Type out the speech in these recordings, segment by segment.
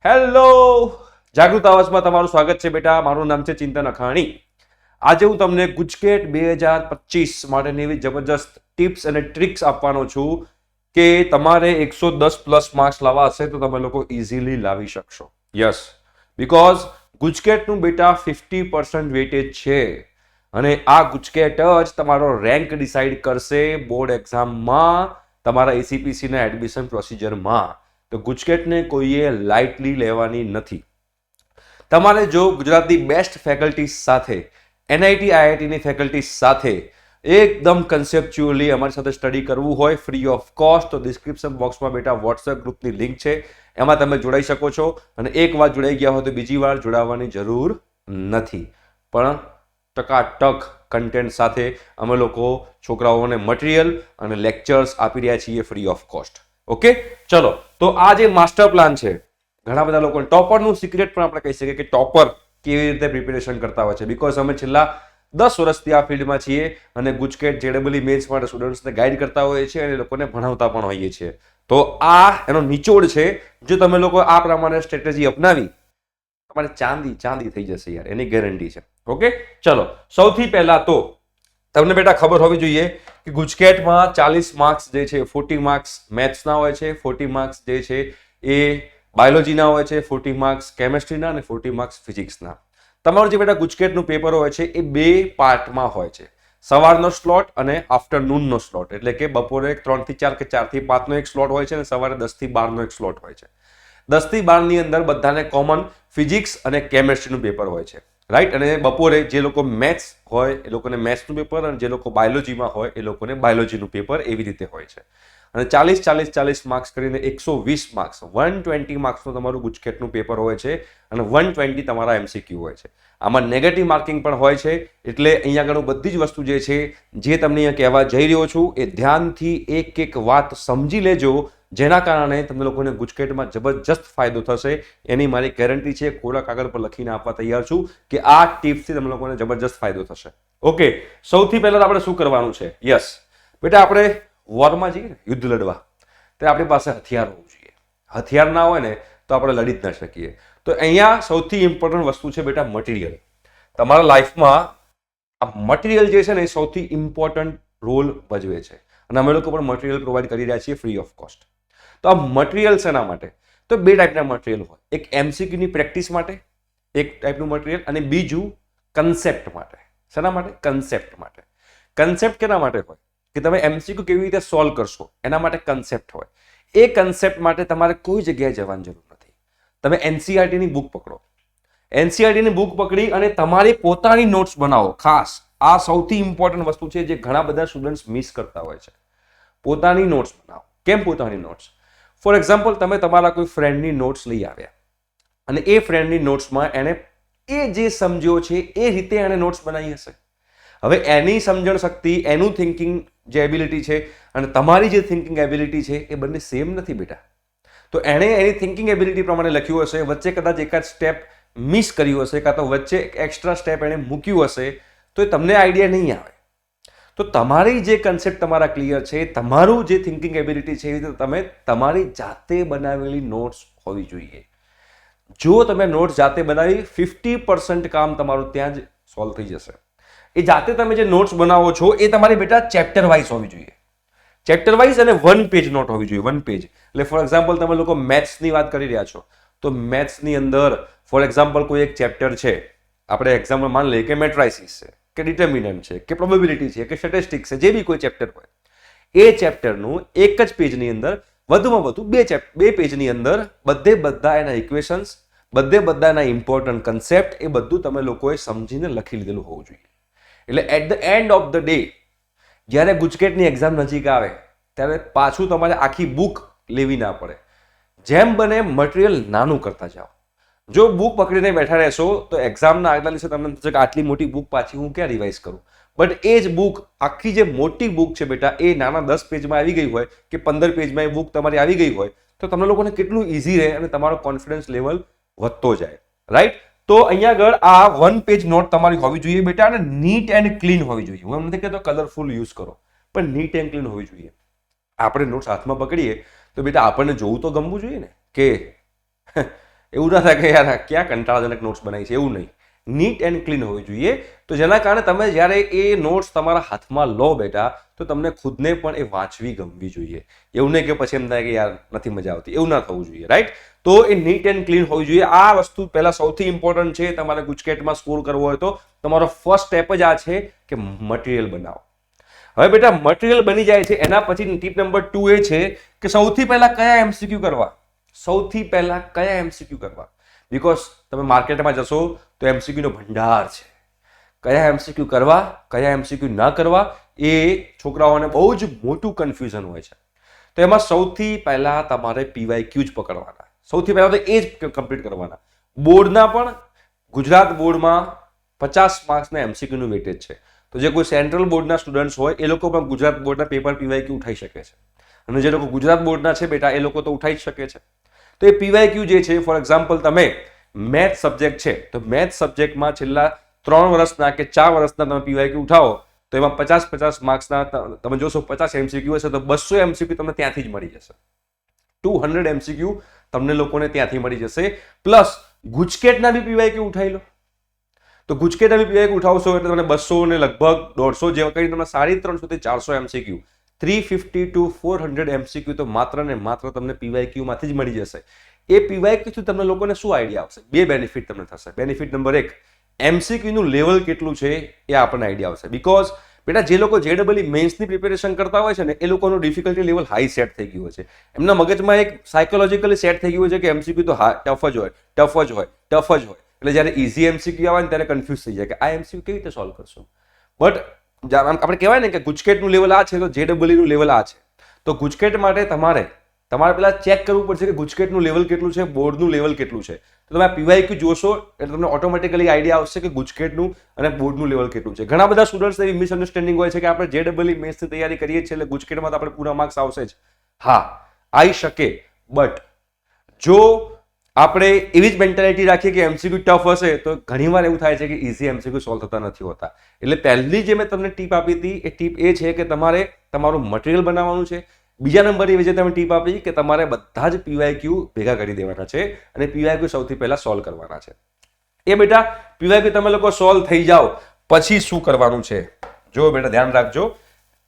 Hello, જાગૃત અવાજમાં તમારું સ્વાગત છે બેટા. મારું નામ છે ચિંતન અખાણી. આજે હું તમને ગુજકેટ 2025 માટેની એવી જબરજસ્ત ટિપ્સ અને ટ્રિક્સ આપવાનો છું કે તમારે 110+ માર્ક્સ લાવવા હશે તો તમે લોકો ઇઝીલી લાવી શકશો. યસ, બીકોઝ ગુજકેટનું બેટા 50% વેટેજ છે અને આ ગુજકેટ જ તમારો રેન્ક ડિસાઇડ કરશે બોર્ડ એક્ઝામમાં, તમારા એસીપીસીના એડમિશન પ્રોસિજરમાં. તો ગુજકેટને કોઈએ લાઇટલી લેવાની નથી. તમારે જો ગુજરાતની બેસ્ટ ફેકલ્ટી સાથે, એનઆઈટી આઈઆઈટીની ફેકલ્ટી સાથે એકદમ કન્સેપ્ચ્યુઅલી અમારી સાથે સ્ટડી કરવું હોય ફ્રી ઓફ કોસ્ટ, તો ડિસ્ક્રિપ્શન બોક્સમાં બેટા વોટ્સએપ ગ્રુપની લિંક છે, એમાં તમે જોડાઈ શકો છો. અને એક વાર જોડાઈ ગયા હોય તો બીજી વાર જોડાવાની જરૂર નથી. પણ ટકાટક કન્ટેન્ટ સાથે અમે લોકો છોકરાઓને મટીરિયલ અને લેક્ચર્સ આપી રહ્યા છીએ ફ્રી ઓફ કોસ્ટ. ઓકે, ચલો. તો આ જે માસ્ટર પ્લાન છે, ઘણા બધા લોકો ટોપરનું સિક્રેટ પણ આપણે કહી શકીએ કે ટોપર કેવી રીતે પ્રિપેરેશન કરતા હોય છે. બીકોઝ અમે છેલ્લા 10 વર્ષથી આ ફિલ્ડમાં છીએ અને ગુજકેટ જેડબલઈ મેન્સ માટે સ્ટુડન્ટ્સને ગાઈડ કરતા હોઈએ છીએ અને લોકોને ભણાવતા પણ હોઈએ છીએ. તો આ એનો નિચોડ છે. જો તમે લોકો આ પ્રમાણે સ્ટ્રેટેજી અપનાવી, તમારે ચાંદી થઈ જશે યાર, એની ગેરંટી છે. ઓકે, ચલો. સૌથી પહેલા તો તમને બેટા ખબર હોવી જોઈએ કે ગુજકેટમાં 40 માર્ક્સ જે છે 40 માર્ક્સ મેથ્સના હોય છે, 40 માર્ક્સ જે છે એ બાયોલોજીના હોય છે, 40 માર્ક્સ કેમેસ્ટ્રીના અને 40 માર્ક્સ ફિઝિક્સના. તમારું જે બેટા ગુજકેટનું પેપર હોય છે એ 2 પાર્ટમાં હોય છે, સવારનો સ્લોટ અને આફ્ટરનૂનનો સ્લોટ. એટલે કે બપોરે 3 થી 4 કે 4 થી 5 નો એક સ્લોટ હોય છે અને સવારે 10 થી 12 નો એક સ્લોટ હોય છે. 10 થી 12 ની અંદર બધાને કોમન ફિઝિક્સ અને કેમેસ્ટ્રીનું પેપર હોય છે, રાઈટ. અને બપોરે જે લોકો મેથ્સ હોય એ લોકોને મેથ્સનું પેપર અને જે લોકો બાયોલોજીમાં હોય એ લોકોને બાયોલોજીનું પેપર, એવી રીતે હોય છે. અને 40 માર્ક્સ કરીને 120 માર્ક્સ, 120 માર્ક્સનું તમારું ગુજકેટનું પેપર હોય છે અને 120 તમારા એમસીક્યુ હોય છે. આમાં નેગેટિવ માર્કિંગ પણ હોય છે. એટલે અહીંયા આગળ બધી જ વસ્તુ જે છે, જે તમને અહીંયા કહેવા જઈ રહ્યો છું, એ ધ્યાનથી એક વાત સમજી લેજો, જેના કારણે તમને લોકોને ગુજકેટમાં જબરજસ્ત ફાયદો થશે. એની મારી ગેરંટી છે, કોરા કાગળ પર લખીને આપવા તૈયાર છું કે આ ટિપ્સથી તમને લોકોને જબરજસ્ત ફાયદો થશે. ઓકે, સૌથી પહેલા આપણે શું કરવાનું છે? યસ બેટા, આપણે વોરમાં જઈએ ને, યુદ્ધ લડવા, તો આપણી પાસે હથિયાર હોવું જોઈએ. હથિયાર ના હોય ને તો આપણે લડી જ ના શકીએ. તો અહીંયા સૌથી ઇમ્પોર્ટન્ટ વસ્તુ છે બેટા મટીરિયલ. તમારા લાઈફમાં આ મટીરિયલ જે છે ને એ સૌથી ઇમ્પોર્ટન્ટ રોલ ભજવે છે અને અમે લોકો પણ મટીરિયલ પ્રોવાઈડ કરી રહ્યા છીએ ફ્રી ઓફ કોસ્ટ. તો આ મટીરિયલ શેના માટે? તો 2 ટાઈપના મટીરિયલ હોય. એક એમસીક્યુની પ્રેક્ટિસ માટે એક ટાઈપનું મટીરિયલ અને બીજું કન્સેપ્ટ માટે. શેના માટે? કન્સેપ્ટ માટે. કન્સેપ્ટ કેના માટે હોય? કે તમે એમસીક્યુ કેવી રીતે સોલ્વ કરશો એના માટે કન્સેપ્ટ હોય. એ કન્સેપ્ટ માટે તમારે કોઈ જગ્યાએ જવાની જરૂર નથી. તમે એનસીઈઆરટીની બુક પકડો, એનસીઈઆરટીની બુક પકડી અને તમારી પોતાની નોટ્સ બનાવો. ખાસ આ સૌથી ઇમ્પોર્ટન્ટ વસ્તુ છે જે ઘણા બધા સ્ટુડન્ટ્સ મિસ કરતા હોય છે. પોતાની નોટ્સ બનાવો. કેમ પોતાની નોટ્સ? ફોર એક્ઝામ્પલ, તમે તમારા કોઈ ફ્રેન્ડની નોટ્સ લઈ આવ્યા અને એ ફ્રેન્ડની નોટ્સમાં એને એ જે સમજ્યો છે એ રીતે એણે નોટ્સ બનાવી હશે. હવે એની સમજણ શક્તિ, એનું થિંકિંગ જે એબિલિટી છે અને તમારી જે થિંકિંગ એબિલિટી છે એ બંને સેમ નથી બેટા. તો એણે એની થિંકિંગ એબિલિટી પ્રમાણે લખ્યું હશે, વચ્ચે કદાચ એકાદ સ્ટેપ મિસ કર્યું હશે, કાં તો વચ્ચે એક્સ્ટ્રા સ્ટેપ એણે મૂક્યું હશે, તો એ તમને આઈડિયા નહીં આવે. તો તમારી જે કન્સેપ્ટ તમારા ક્લિયર છે, તમારું જે થિંકિંગ એબિલિટી છે, એ તમે તમારી જાતે બનાવેલી નોટ્સ હોવી જોઈએ. જો તમે નોટ્સ જાતે બનાવી, 50% કામ તમારું ત્યાં જ સોલ્વ થઈ જશે. એ જાતે તમે જે નોટ્સ બનાવો છો એ તમારી બેટા ચેપ્ટર વાઇઝ હોવી જોઈએ. ચેપ્ટર વાઇઝ અને 1 પેજ નોટ હોવી જોઈએ. 1 પેજ એટલે ફોર એક્ઝામ્પલ, તમે લોકો મેથ્સની વાત કરી રહ્યા છો તો મેથ્સની અંદર ફોર એક્ઝામ્પલ કોઈ એક ચેપ્ટર છે, આપણે એક્ઝામ્પલ માની લઈએ કે મેટ્રાઇસિસ છે કે ડિટર્મિનન્ટ છે કે પ્રોબેબિલિટી છે કે સ્ટેટિસ્ટિક્સ છે, જે બી કોઈ ચેપ્ટર હોય, એ ચેપ્ટરનું એક જ પેજની અંદર વધુમાં વધુ 2 પેજની અંદર બધા એના ઇક્વેશન્સ, બધા એના ઇમ્પોર્ટન્ટ કન્સેપ્ટ, એ બધું તમે લોકોએ સમજીને લખી લીધેલું હોવું જોઈએ. એટલે at the end of the day, જ્યારે ગુજકેટની એક્ઝામ નજીક આવે ત્યારે પાછું તમારે આખી બુક લેવી ના પડે. જેમ બને મટીરિયલ નાનું કરતા જાઓ. જો બુક પકડીને બેઠા રહેશો તો એક્ઝામના આગલા દિવસે તમને થશે કે આટલી મોટી બુક પાછી હું ક્યાં રિવાઇઝ કરું. બટ એ જ બુક, આખી જે મોટી બુક છે બેટા, એ નાના 10 પેજમાં આવી ગઈ હોય કે 15 પેજમાં એ બુક તમારી આવી ગઈ હોય તો તમને લોકોને કેટલું ઇઝી રહે અને તમારો કોન્ફિડન્સ લેવલ વધતો જાય, રાઈટ. તો અહીંયા આગળ આ 1 પેજ નોટ તમારી હોવી જોઈએ બેટા, અને નીટ એન્ડ ક્લીન હોવી જોઈએ. હું એમ નથી કહેતો કલરફુલ યુઝ કરો, પણ નીટ એન્ડ ક્લીન હોવી જોઈએ. આપણે નોટ્સ હાથમાં પકડીએ તો બેટા આપણને જોવું તો ગમવું જોઈએ ને કે એવું ના થાય કે યાર ક્યાં કંટાળાજનક નોટ્સ બનાવી છે, એવું નહીં. નીટ એન્ડ ક્લીન હોવી જોઈએ. તો જેના કારણે તમે જ્યારે એ નોટ્સ તમારા હાથમાં લો બેટા, તો તમને ખુદને પણ એ વાંચવી ગમવી જોઈએ. એવું નહીં કે પછી એમ થાય કે યાર નથી મજા આવતી, એવું ના થવું જોઈએ, રાઈટ? તો એ નીટ એન્ડ ક્લીન હોવી જોઈએ. આ વસ્તુ પહેલા સૌથી ઇમ્પોર્ટન્ટ છે. તમારે ગુજકેટમાં સ્કોર કરવો હોય તો તમારો ફર્સ્ટ સ્ટેપ જ આ છે કે મટીરિયલ બનાવો. હવે બેટા મટીરિયલ બની જાય છે, એના પછી ટીપ નંબર 2 એ છે કે સૌથી પહેલા કયા એમસીક્યુ કરવા. સૌથી પહેલા કયા એમસીક્યુ કરવા? બીકોઝ તમે માર્કેટમાં જશો તો એમસીક્યુનો ભંડાર છે. કયા એમસીક્યુ કરવા, કયા એમસીક્યુ ના કરવા, એ છોકરાઓને બહુ જ મોટું કન્ફ્યુઝન હોય છે. તો એમાં સૌથી પહેલા તમારે પીવાયક્યુ જ પકડવાના. સૌથી પહેલા તો એ જ કમ્પ્લીટ કરવાના. બોર્ડના પણ ગુજરાત બોર્ડમાં 50 માર્ક્સના એમસીક્યુનું વેટેજ છે. તો જે કોઈ સેન્ટ્રલ બોર્ડના સ્ટુડન્ટ્સ હોય એ લોકો પણ ગુજરાત બોર્ડના પેપર પીવાયક્યુ ઉઠાઈ શકે છે. અને જે લોકો ગુજરાત બોર્ડના છે બેટા એ લોકો તો ઉઠાઈ જ શકે છે. તો એ પીવાયક્યુ જે છે, ફોર એક્ઝામ્પલ તમે મેથ સબ્જેક્ટ છે તો મેથ સબ્જેક્ટમાં છેલ્લા 3 વર્ષના કે 4 વર્ષના તમે પીવાયક્યુ ઉઠાવો તો એમાં 50 માર્ક્સના તમે જોશો 50 એમસીક્યુ હશે તો 200 એમસીક્યુ તમને ત્યાંથી જ મળી જશે. 200 એમસીક્યુ તમને લોકોને ત્યાંથી મળી જશે. પ્લસ ગુજકેટના બી પીવાયક્યુ ઉઠાઈ લો. તો ગુજકેટના બી પીવાયક્યુ ઉઠાવશો એટલે તમને 200 ને લગભગ 150 જેવા કરીને તમને 350 થી 400 એમસીક્યુ, 350 to 400 એમસીક્યુ તો માત્ર ને માત્ર તમને પીવાયક્યુ માંથી જ મળી જશે. એ પીવાયક્યુ થી તમને લોકોને શું આઈડિયા આવશે? 2 બેનિફિટ તમને થશે. બેનિફિટ નંબર 1, એમસીક્યુ નું લેવલ કેટલું છે એ આપણને આઈડિયા આવશે. બીકોઝ બેટા જે લોકો જેડબલઈ મેન્સની પ્રિપેરેશન કરતા હોય છે ને એ લોકોનું ડિફિકલ્ટી લેવલ હાઈ સેટ થઈ ગયું હોય છે. એમના મગજમાં એક સાયકોલોજીકલી સેટ થઈ ગયું છે કે એમસીક્યુ તો ટફ જ હોય, ટફ જ હોય, ટફ જ હોય. એટલે જ્યારે ઇઝી એમસીક્યુ આવે ને ત્યારે કન્ફ્યુઝ થઈ જાય કે આ એમસીક્યુ કેવી રીતે સોલ્વ કરશું. બટ આપણે કહેવાય ને કે ગુજકેટનું લેવલ આ છે તો જેડબલઈનું લેવલ આ છે. તો ગુજકેટ માટે તમારે પહેલા ચેક કરવું પડશે કે ગુજકેટનું લેવલ કેટલું છે, બોર્ડનું લેવલ કેટલું છે. તો તમે આ પીવાયક્યુ જોશો એટલે તમને ઓટોમેટિકલી આઈડિયા આવશે કે ગુજકેટનું અને બોર્ડનું લેવલ કેટલું છે. ઘણા બધા સ્ટુડન્ટ્સ એવી મિસઅન્ડરસ્ટેન્ડિંગ હોય છે કે આપણે જેડબલઈ મેથ્સની તૈયારી કરીએ છીએ એટલે ગુજકેટમાં તો આપણે પૂરા માર્ક્સ આવશે જ. હા, આવી શકે. બટ જો આપણે એવી જ મેન્ટાલિટી રાખીએ કે એમસીક્યુ ટફ હશે તો ઘણીવાર એવું થાય છે કે ઇઝી એમસીક્યુ સોલ્વ થતા નથી હોતા. એટલે પહેલી જે મેં તમને ટીપ આપી હતી એ ટીપ એ છે કે તમારે તમારું મટીરિયલ બનાવવાનું છે. બીજા નંબરની જે તમે ટીપ આપી કે તમારે બધા જ પીવાયક્યુ ભેગા કરી દેવાના છે અને પીવાયક્યુ સૌથી પહેલા સોલ્વ કરવાના છે. એ બેટા પીવાયક્યુ તમે લોકો સોલ્વ થઈ જાઓ પછી શું કરવાનું છે? જો બેટા ધ્યાન રાખજો,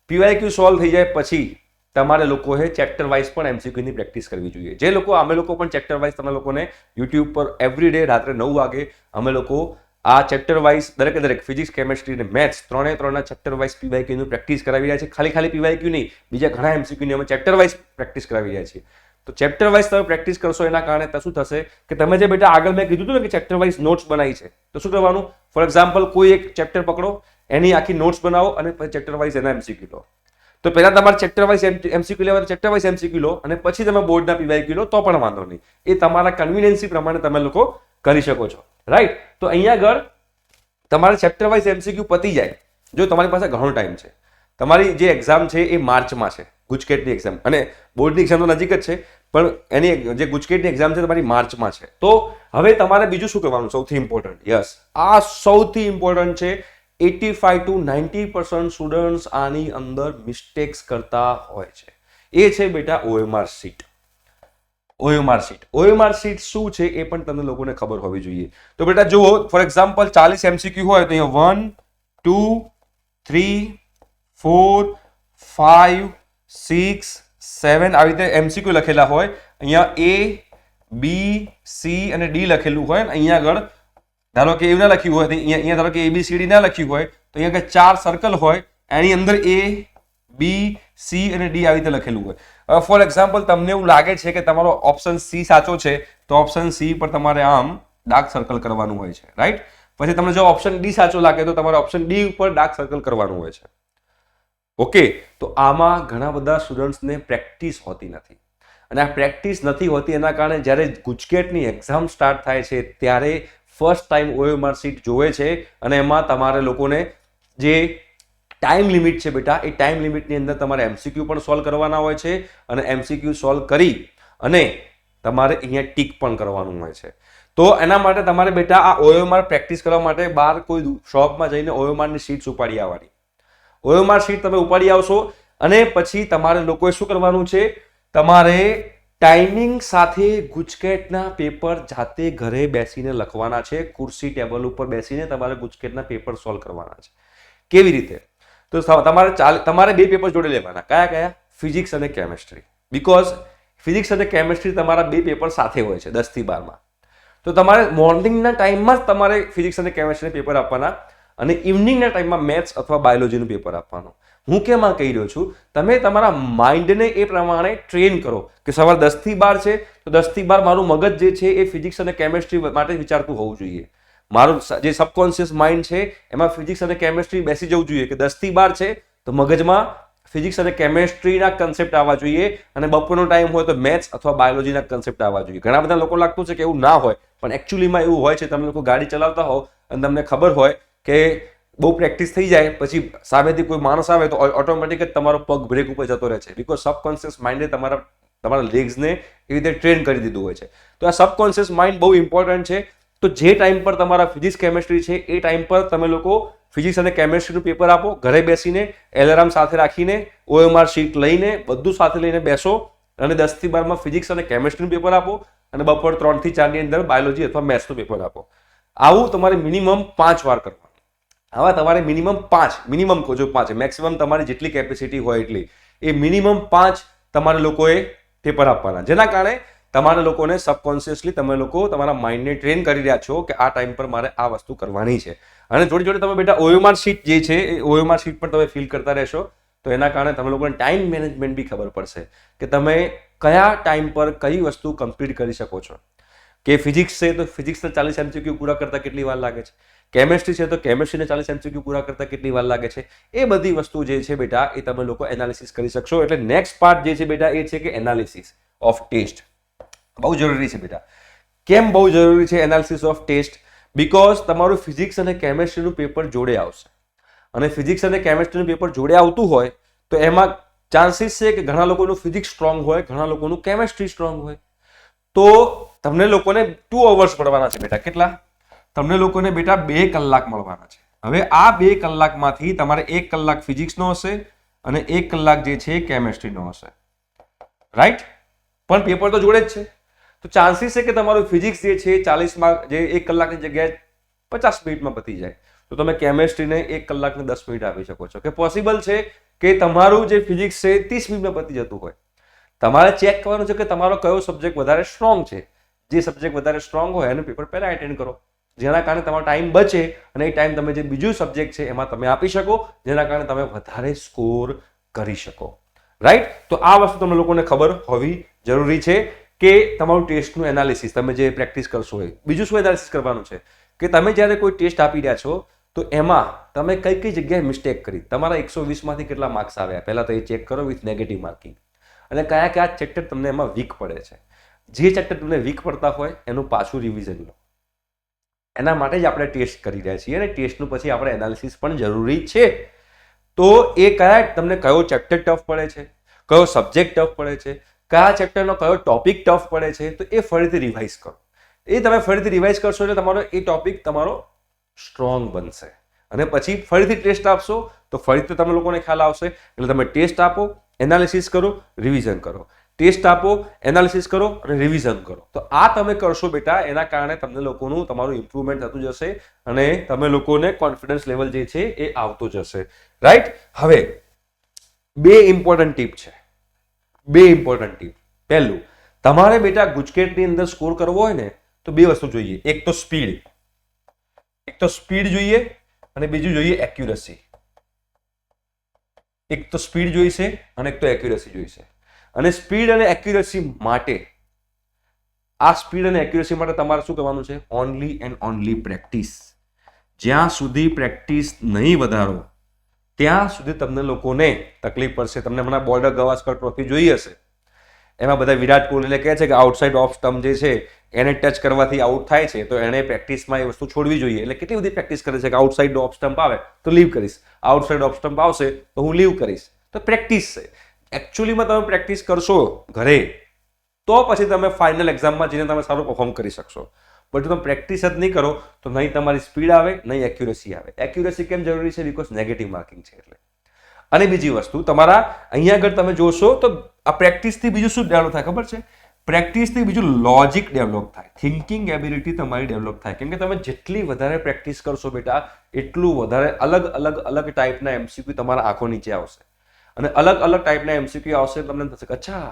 પીવાયક્યુ સોલ્વ થઈ જાય પછી તમારે લોકોએ ચેપ્ટર વાઇઝ પણ એમસીક્યુની પ્રેક્ટિસ કરવી જોઈએ. જે લોકો અમે લોકો પણ ચેપ્ટર વાઇઝ તમે લોકોને યુટ્યુબ પર એવરી ડે રાત્રે 9 વાગે અમે લોકો આ ચેપ્ટર વાઇઝ દરેક ફિઝિક્સ, કેમેસ્ટ્રી અને મેથ્સ ત્રણેના ચેપ્ટર વાઇઝ પીવાયક્યુની પ્રેક્ટિસ કરાવી રહ્યા છે. ખાલી પીવાયક્યુ નહીં, બીજા ઘણા એમસીક્યુની અમે ચેપ્ટર વાઇઝ પ્રેક્ટિસ કરાવી રહ્યા છીએ. તો ચેપ્ટર વાઇઝ તમે પ્રેક્ટિસ કરશો એના કારણે શું થશે કે તમે જે બેટા આગળ મેં કીધું હતું ને કે ચેપ્ટર વાઇઝ નોટ્સ બનાવી છે તો શું કરવાનું? ફોર એક્ઝામ્પલ કોઈ એક ચેપ્ટર પકડો, એની આખી નોટ્સ બનાવો અને પછી ચેપ્ટર વાઇઝ એના એમસીક્યુ લો. તો પહેલા તમારે ચેપ્ટર વાઇઝ એમસીક્યુ લેવા ચેપ્ટર વાઇઝ એમસીક્યુ લો અને પછી તમે બોર્ડના પીવાયક્યુ લો તો પણ વાંધો નહીં. એ તમારા કન્વિનિયન્સી પ્રમાણે તમે લોકો કરી શકો છો, રાઈટ? તો અહીંયા આગળ તમારે ચેપ્ટર વાઇઝ એમસીક્યુ પતી જાય જો તમારી પાસે ઘણો ટાઈમ છે. તમારી જે એક્ઝામ છે એ માર્ચમાં છે, ગુજકેટની એક્ઝામ, અને બોર્ડની એક્ઝામ તો નજીક જ છે પણ એની જે ગુજકેટની એક્ઝામ છે તમારી માર્ચમાં છે. તો હવે તમારે બીજું શું કરવાનું? સૌથી ઇમ્પોર્ટન્ટ, યસ, આ સૌથી ઇમ્પોર્ટન્ટ છે. 85 to 90% સ્ટુડન્ટ્સ આની અંદર મિસ્ટેક્સ કરતા હોય છે. એ છે બેટા OMR શીટ. OMR શીટ શું છે એ પણ તમને લોકોને ખબર હોવી જોઈએ. તો બેટા જુઓ, ફોર એક્ઝામ્પલ 40 એમસીક્યુ હોય તો અહીંયા 1 2 3 4 5 6 7 આવી રીતે એમસીક્યુ લખેલા હોય. અહીંયા A B C અને D લખેલું હોય ને અહીંયા આગળ ધારો કે એવું ના લખ્યું હોય અહીંયા ધારો કે ABCD ના લખ્યું હોય તો અહીંયા 4 સર્કલ હોય, એની અંદર A B C અને D આવી રીતે લખેલું હોય. હવે ફોર એક્ઝામ્પલ તમને એવું લાગે છે કે તમારો ઓપ્શન C સાચો છે તો ઓપ્શન C પર તમારે આમ ડાર્ક સર્કલ કરવાનું હોય છે, રાઈટ? પછી તમને જો ઓપ્શન D સાચો લાગે તો તમારે ઓપ્શન D ઉપર ડાર્ક સર્કલ કરવાનું હોય છે. ઓકે, તો આમાં ઘણા બધા સ્ટુડન્ટ્સને પ્રેક્ટિસ હોતી નથી અને આ પ્રેક્ટિસ નથી હોતી એના કારણે જ્યારે ગુજકેટની એક્ઝામ સ્ટાર્ટ થાય છે ત્યારે ફર્સ્ટ ટાઈમ OMR શીટ જોવે છે અને એમાં તમારે લોકોને જે ટાઈમ લિમિટ છે બેટા એ ટાઈમ લિમિટની અંદર તમારે એમસીક્યુ પણ સોલ્વ કરવાના હોય છે અને એમસીક્યુ સોલ્વ કરી અને તમારે અહીંયા ટીક પણ કરવાનું હોય છે. તો એના માટે તમારે બેટા આ OMR પ્રેક્ટિસ કરવા માટે બહાર કોઈ શોપમાં જઈને OMR ની શીટ્સ ઉપાડી આવવાની. OMR શીટ તમે ઉપાડી આવશો અને પછી તમારે લોકોએ શું કરવાનું છે? તમારે ટાઈમિંગ સાથે ગુજકેટના પેપર જાતે ઘરે બેસીને લખવાના છે. ખુરશી ટેબલ ઉપર બેસીને તમારે ગુજકેટના પેપર સોલ્વ કરવાના છે. કેવી રીતે? તો તમારે બે પેપર જોડે લેવાના. કયા કયા? ફિઝિક્સ અને કેમેસ્ટ્રી. બીકોઝ ફિઝિક્સ અને કેમેસ્ટ્રી તમારા બે પેપર સાથે હોય છે 10 થી 12 માં. તો તમારે મોર્નિંગના ટાઈમમાં જ તમારે ફિઝિક્સ અને કેમેસ્ટ્રીના પેપર આપવાના અને ઇવનિંગના ટાઈમમાં મેથ્સ અથવા બાયોલોજીનું પેપર આપવાનું. હું કેમ આ કહી રહ્યો છું? તમે તમારા માઇન્ડને એ પ્રમાણે ટ્રેન કરો કે સવારે 10 થી 12 છે તો 10 થી 12 મારું મગજ જે છે એ ફિઝિક્સ અને કેમેસ્ટ્રી માટે વિચારતું હોવું જોઈએ. મારું જે સબકોન્શિયસ માઇન્ડ છે એમાં ફિઝિક્સ અને કેમેસ્ટ્રી બેસી જવું જોઈએ કે 10 થી 12 છે તો મગજમાં ફિઝિક્સ અને કેમેસ્ટ્રીના કન્સેપ્ટ આવવા જોઈએ અને બપોરનો ટાઈમ હોય તો મેથ્સ અથવા બાયોલોજીના કન્સેપ્ટ આવવા જોઈએ. ઘણા બધા લોકો લાગતું છે કે એવું ના હોય, પણ એકચ્યુઅલીમાં એવું હોય છે. તમે લોકો ગાડી ચલાવતા હોવ અને તમને ખબર હોય કે બહુ પ્રેક્ટિસ થઈ જાય પછી સામેથી કોઈ માણસ આવે તો ઓટોમેટિક જ તમારો પગ બ્રેક ઉપર જતો રહે છે. બીકોઝ સબકોન્શિયસ માઇન્ડે તમારા લેગ્સને એવી રીતે ટ્રેન કરી દીધું હોય છે. તો આ સબકોન્શિયસ માઇન્ડ બહુ ઇમ્પોર્ટન્ટ છે. તો જે ટાઈમ પર તમારા ફિઝિક્સ કેમેસ્ટ્રી છે એ ટાઈમ પર તમે લોકો ફિઝિક્સ અને કેમેસ્ટ્રીનું પેપર આપો. ઘરે બેસીને એલાર્મ સાથે રાખીને OMR શીટ લઈને બધું સાથે લઈને બેસો અને 10 થી 12 માં ફિઝિક્સ અને કેમેસ્ટ્રીનું પેપર આપો અને બપોર 3 થી 4 ની અંદર બાયોલોજી અથવા મેથ્સનું પેપર આપો. આવું તમારે મિનિમમ 5 વાર કરવાનું. આવા તમારે મિનિમમ કહો છો 5, મેક્સિમમ તમારી જેટલી કેપેસિટી હોય એટલી એ મિનિમમ 5 તમારે લોકોએ પેપર આપવાના. જેના કારણે તમારા લોકોને સબકોન્શિયસલી તમે લોકો તમારા માઇન્ડને ટ્રેન કરી રહ્યા છો કે આ ટાઈમ પર મારે આ વસ્તુ કરવાની છે. અને જોડે જોડે તમે બેટા OMR શીટ જે છે એ OMR શીટ પણ તમે ફિલ કરતા રહેશો તો એના કારણે તમે લોકોને ટાઈમ મેનેજમેન્ટ બી ખબર પડશે કે તમે કયા ટાઈમ પર કઈ વસ્તુ કમ્પ્લીટ કરી શકો છો. કે ફિઝિક્સ છે તો ફિઝિક્સના 40 MCQ પૂરા કરતા કેટલી વાર લાગે છે, કેમેસ્ટ્રી છે તો કેમેસ્ટ્રીને 40 MCQ પૂરા કરતા કેટલી વાર લાગે છે, એ બધી વસ્તુ જે છે બેટા એ તમે લોકો એનાલિસિસ કરી શકશો. એટલે નેક્સ્ટ પાર્ટ જે છે બેટા એ છે કે એનાલિસિસ ઓફ ટેસ્ટ. બહુ જરૂરી છે બેટા. કેમ બહુ જરૂરી છે એનાલિસિસ ઓફ ટેસ્ટ? બીકોઝ તમારું ફિઝિક્સ અને કેમેસ્ટ્રીનું પેપર જોડે આવશે અને ફિઝિક્સ અને કેમેસ્ટ્રીનું પેપર જોડે આવતું હોય તો એમાં ચાન્સીસ છે કે ઘણા લોકોનું ફિઝિક્સ સ્ટ્રોંગ હોય, ઘણા લોકોનું કેમેસ્ટ્રી સ્ટ્રોંગ હોય. તો તમને લોકોને 2 અવર્સ મળવાના છે બેટા. કેટલા? તમને લોકોને બેટા 2 કલાક મળવાના છે. હવે આ 2 કલાકમાંથી તમારે 1 કલાક ફિઝિક્સનો હશે અને 1 કલાક જે છે કેમેસ્ટ્રીનો હશે. રાઈટ? પણ પેપર તો જોડે જ છે. તો ચાન્સીસ છે કે તમારું ફિઝિક્સ જે છે 40 માર્ક જે 1 કલાકની જગ્યાએ 50 મિનિટમાં પતી જાય તો તમે કેમેસ્ટ્રીને 1 કલાક ને 10 મિનિટ આપી શકો છો. કે પોસિબલ છે કે તમારું જે ફિઝિક્સ છે 30 મિનિટમાં પતી જતું હોય. તમારે ચેક કરવાનું છે કે તમારો કયો સબ્જેક્ટ વધારે સ્ટ્રોંગ છે. જે સબ્જેક્ટ વધારે સ્ટ્રોંગ હોય એનું પેપર પહેલા એટેન્ડ કરો, જેના કારણે તમારો ટાઈમ બચે અને એ ટાઈમ તમે જે બીજું સબ્જેક્ટ છે એમાં તમે આપી શકો, જેના કારણે તમે વધારે સ્કોર કરી શકો. રાઈટ? તો આ વસ્તુ તમને લોકોને ખબર હોવી જરૂરી છે કે તમારું ટેસ્ટનું એનાલિસિસ તમે જે પ્રેક્ટિસ કરશો હોય. બીજું શું એનાલિસિસ કરવાનું છે કે તમે જ્યારે કોઈ ટેસ્ટ આપી રહ્યા છો તો એમાં તમે કઈ કઈ જગ્યાએ મિસ્ટેક કરી, તમારા 120 માંથી કેટલા માર્ક્સ આવ્યા પહેલા તો એ ચેક કરો વિથ નેગેટિવ માર્કિંગ. અને કયા કયા ચેપ્ટર તમને એમાં વીક પડે છે. જે ચેપ્ટર તમને વીક પડતા હોય એનું પાછું રિવિઝન લો. એના માટે જ આપણે ટેસ્ટ કરી રહ્યા છીએ અને ટેસ્ટનું પછી આપણે એનાલિસિસ પણ જરૂરી છે. તો એ તમને કયો ચેપ્ટર ટફ પડે છે, કયો સબ્જેક્ટ ટફ પડે છે, કયા ચેપ્ટરનો કયો ટોપિક ટફ પડે છે, તો એ ફરીથી રિવાઇઝ કરો. એ તમે ફરીથી રિવાઇઝ કરશો એટલે તમારો એ ટોપિક તમારો સ્ટ્રોંગ બનશે અને પછી ફરીથી ટેસ્ટ આપશો તો ફરીથી તમે લોકોને ખ્યાલ આવશે. એટલે તમે ટેસ્ટ આપો, એનાલિસિસ કરો, રિવિઝન કરો. ટેસ્ટ આપો, એનાલિસિસ કરો અને રિવિઝન કરો. તો આ તમે કરશો બેટા, એના કારણે તમને લોકોનું તમારું ઇમ્પ્રુવમેન્ટ થતું જશે અને તમે લોકોને કોન્ફિડન્સ લેવલ જે છે એ આવતો જશે. રાઈટ? હવે 2 ઇમ્પોર્ટન્ટ ટીપ છે. 2 ઇમ્પોર્ટન્ટ ટીપ. પહેલું, તમારે બેટા ગુજકેટની અંદર સ્કોર કરવો હોય ને તો 2 વસ્તુ જોઈએ. એક તો સ્પીડ જોઈએ અને બીજું જોઈએ એક્યુરસી. એક તો સ્પીડ જોઈશે અને એક તો એક્યુરસી જોઈશે. અને સ્પીડ અને એક્યુરસી માટે તમારે શું કરવાનું છે? Only and only practice. જ્યાં સુધી પ્રેક્ટિસ નહીં વધારો ત્યાં સુધી તમને લોકોને તકલીફ પડશે. તમને હમણાં બોર્ડર ગવાસ્કર ટ્રોફી જોઈ હશે. એમાં બધા વિરાટ કોહલીને કહે છે કે આઉટસાઇડ ઓફ સ્ટમ્પ જે છે એને ટચ કરવાથી આઉટ થાય છે તો એને પ્રેક્ટિસમાં એ વસ્તુ છોડવી જોઈએ. એટલે કેટલી બધી પ્રેક્ટિસ કરે છે કે આઉટસાઇડ ઓફ સ્ટમ્પ આવે તો લીવ કરીશ, આઉટસાઇડ ઓફ સ્ટમ્પ આવશે તો હું લીવ કરીશ. તો પ્રેક્ટિસ છે. એકચ્યુઅલીમાં તમે પ્રેક્ટિસ કરશો ઘરે તો પછી તમે ફાઇનલ એક્ઝામમાં જઈને તમે સારું પરફોર્મ કરી શકશો. બટ જો તમે પ્રેક્ટિસ જ નહીં કરો તો નહીં તમારી સ્પીડ આવે, નહીં એક્યુરસી આવે. એક્યુરસી કેમ જરૂરી છે? બીકોઝ નેગેટિવ માર્કિંગ છે એટલે. અને બીજી વસ્તુ, તમારા અહીંયા આગળ તમે જોશો તો આ પ્રેક્ટિસથી બીજું શું ડેવલપ થાય ખબર છે? પ્રેક્ટિસથી બીજું લોજિક ડેવલપ થાય, થિંકિંગ એબિલિટી તમારી ડેવલપ થાય. કેમ કે તમે જેટલી વધારે પ્રેક્ટિસ કરશો બેટા એટલું વધારે અલગ ટાઈપના એમસીક્યુ તમારા આંખો નીચે આવશે અને અલગ ટાઈપના એમસીક્યુ આવશે. તમને થશે કે અચ્છા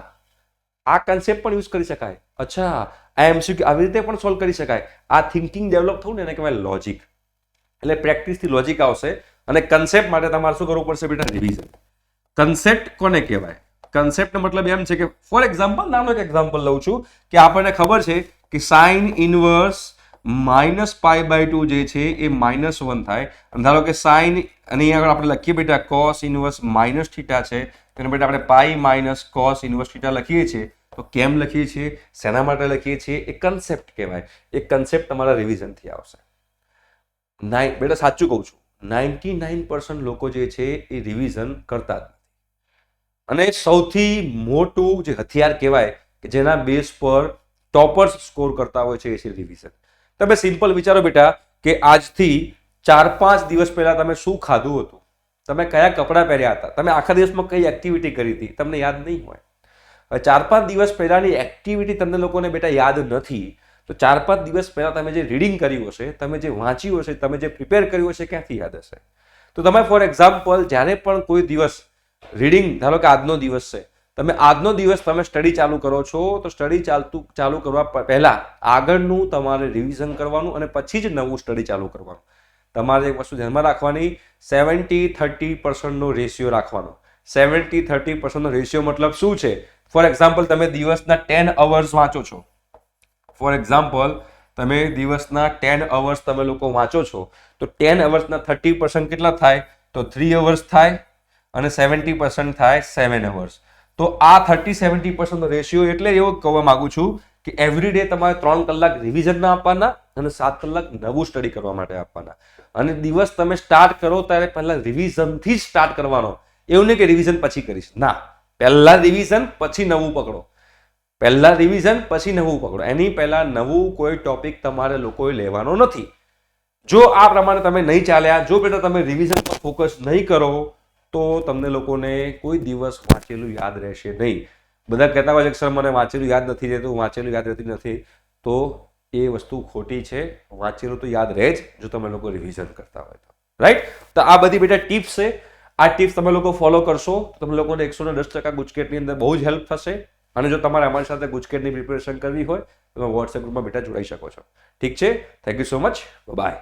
આ કન્સેપ્ટ પણ યુઝ કરી શકાય, અચ્છા આ એમસીક્યુ આવી રીતે પણ સોલ્વ કરી શકાય. આ થિંકિંગ ડેવલપ થવું ને એને કહેવાય લોજિક. એટલે પ્રેક્ટિસથી લોજિક આવશે અને કન્સેપ્ટ માટે તમારે શું કરવું પડશે બેટા? રિવિઝન. કન્સેપ્ટ કોને કહેવાય? કન્સેપ્ટનો મતલબ એમ છે કે ફોર એક્ઝામ્પલ, નાનો એક એક્ઝામ્પલ લઉં છું કે આપણને ખબર છે કે સાઇન ઇનવર્સ -π/2 જે છે એ -1 થાય. અને ધારો કે સાઇન અને અહીંયા આગળ આપણે લખીએ બેટા કોસ ઇનવર્સ -θ છે, તેને બેટા આપણે પાઈ - કોસ ઇનવર્સ θ લખીએ છીએ. તો કેમ લખીએ છીએ, શેના માટે લખીએ છીએ? એ કન્સેપ્ટ કહેવાય. એ કન્સેપ્ટ તમારા રિવિઝનથી આવશે. બેટા સાચું કહું છું, 99% લોકો જે છે એ રિવિઝન કરતા જ નથી. અને સૌથી મોટું જે હથિયાર કહેવાય કે જેના બેઝ પર ટોપર્સ સ્કોર કરતા હોય છે એ છે રિવિઝન. તમે સિમ્પલ વિચારો બેટા કે આજથી 4-5 દિવસ પહેલા તમે શું ખાધું હતું, તમે કયા કપડાં પહેર્યા હતા, તમે આખા દિવસમાં કઈ એક્ટિવિટી કરી હતી, તમને યાદ નહીં હોય. 4-5 દિવસ પહેલાની એક્ટિવિટી તમને લોકોને બેટા યાદ નથી, તો 4-5 દિવસ પહેલા તમે જે રીડિંગ કર્યું હશે, તમે જે વાંચ્યું હશે, તમે જે પ્રિપેર કર્યું હશે, ક્યાંથી યાદ હશે? તો તમે ફોર એક્ઝામ્પલ જ્યારે પણ કોઈ દિવસ રીડિંગ, ધારો કે આજનો દિવસ છે, તમે આજનો દિવસ તમે સ્ટડી ચાલુ કરો છો, તો સ્ટડી ચાલુ કરવા પહેલા આગળનું તમારે રિવિઝન કરવાનું અને પછી જ નવું સ્ટડી ચાલુ કરવાનું. તમારે એક વસ્તુ ધ્યાનમાં રાખવાની, 70-30% રેશિયો રાખવાનો. 70-30% રેશિયો મતલબ શું છે? ફોર એક્ઝામ્પલ તમે દિવસના 10 અવર્સ વાંચો છો, ફોર એક્ઝામ્પલ તમે દિવસના 10 અવર્સ તમે લોકો વાંચો છો, તો 10 અવર્સના 30% કેટલા થાય? તો 3 અવર્સ થાય અને 70% થાય 7 અવર્સ. તો આ 30-70% રેશિયો એટલે એવો કહેવા માંગુ છું કે એવરી ડે તમારે 3 કલાક રિવિઝનના આપવાના અને 7 કલાક નવું સ્ટડી કરવા માટે આપવાના. અને દિવસ તમે સ્ટાર્ટ કરો ત્યારે પહેલા રિવિઝનથી જ સ્ટાર્ટ કરવાનો. એવું નહીં કે રિવિઝન પછી કરીશ, ના, પહેલા રિવિઝન પછી નવું પકડો. પહેલા રિવિઝન પછી નવું પકડો. એની પહેલા નવું કોઈ ટોપિક તમારે લોકોએ લેવાનો નથી. જો આ પ્રમાણે તમે નહીં ચાલ્યા, જો બેટા તમે રિવિઝન પર ફોકસ નહીં કરો, તો તમને લોકોને કોઈ દિવસ વાંચેલું યાદ રહેશે નહીં. બધા કહેતા હોય છે કે સર મને વાંચેલું યાદ નથી રહેતું, વાંચેલું યાદ રહેતી નથી. તો એ વસ્તુ ખોટી છે. વાંચેલું તો યાદ રહે જ જો તમે લોકો રિવિઝન કરતા હોય તો. રાઈટ? તો આ બધી બેટા ટિપ્સ છે. આ ટિપ્સ તમે લોકો ફોલો કરશો તો તમે લોકોને 110% ગુજકેટની અંદર બહુ જ હેલ્પ થશે. અને જો તમારે અમારી સાથે ગુજકેટની પ્રિપેરેશન કરવી હોય તો તમે વોટ્સએપ ગ્રુપમાં બેટા જોડાઈ શકો છો. ઠીક છે? Thank you so much. By.